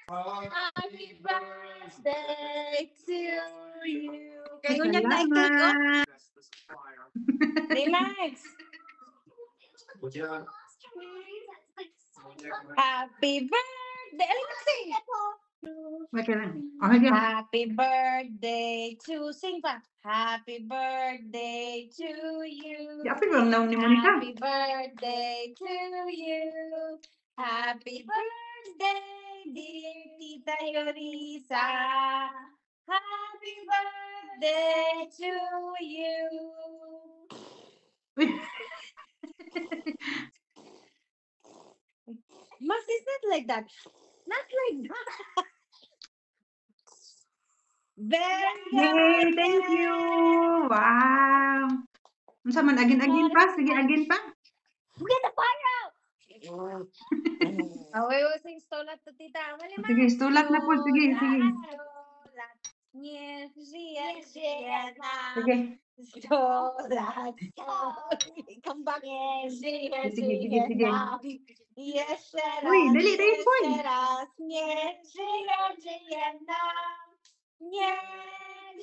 Happy birthday to you. Kayo niya Salamat. Relax. Happy birthday. Alin na sing? Wait ka lang. Okay, Happy birthday to sing pa. Happy birthday to you. Apil lang naon ni Monica. Happy birthday to you. Happy birthday, dear Tita Yorisa. Happy birthday to you. Max, it's not like that. Not like that. Very Yay, thank you. Wow. Unsa man agin-agin pa? Sige, agin pa. Get the fire out! Oh, we will sing stolat to tita. Mali ma. Sige, stulat na po. Sige, sige. Stolat. Nye, siya na. Sige. Stolat. Come back. Sige, sige. Yes, Uy, dali tayo po. Nye, siya na. Nye,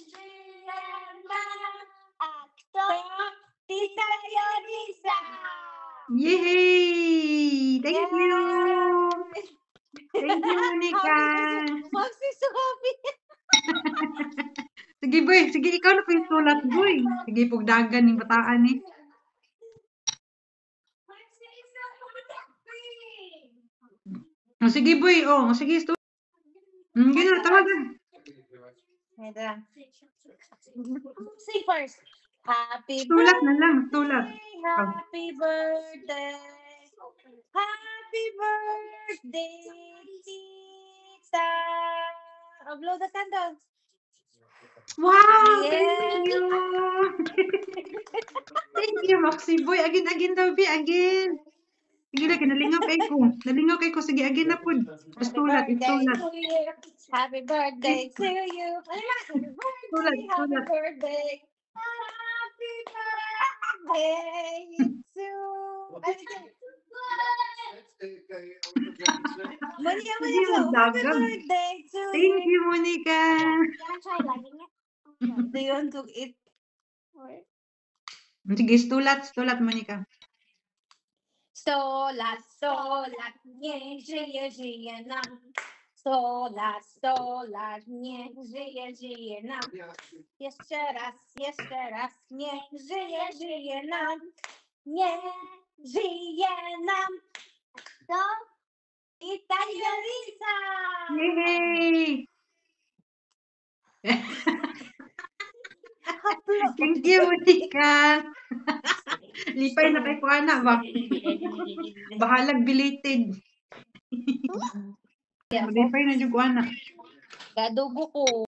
siya na. Akto, Tita Yorisa. Yay! Thank you. Thank you, Monica. Maxi, so happy. Sige, boy. Sige, ikaw na po yung sulat, boy. Sige, pugdagan yung bataan eh. Maxi is so happy. Oh, sige, boy. Oh, sige, sulat. Gano'n, tawagan. Say first. Happy Sulat birthday. na lang, sulat. Happy birthday. Happy birthday, Tita. Oh, blow the candle. Wow, Yeah. thank you. Thank you, Moxie boy. Agin daw, bi, agin. Sige lang, nalingaw kay ko. Nalingaw kay ko. Sige, agin na po. Istulat, istulat. Happy birthday to you. Happy Sulat, birthday. Happy sulat. birthday. Happy birthday to Monica, Sige, Monica, happy magdagag. birthday to Thank you, Monica. Do you want to eat? Sige, stulat, Monica. Stolat, nie żyje nam. Stolat, nie żyje nam. Jeszcze raz, nie żyje nam. Nie żyje nam. To Tita Yorisa. Yay! Thank you, Monica. Lipay na kay ko, anak. Bahalag belated. Lipay na dyan ko, anak. Gadugo ko.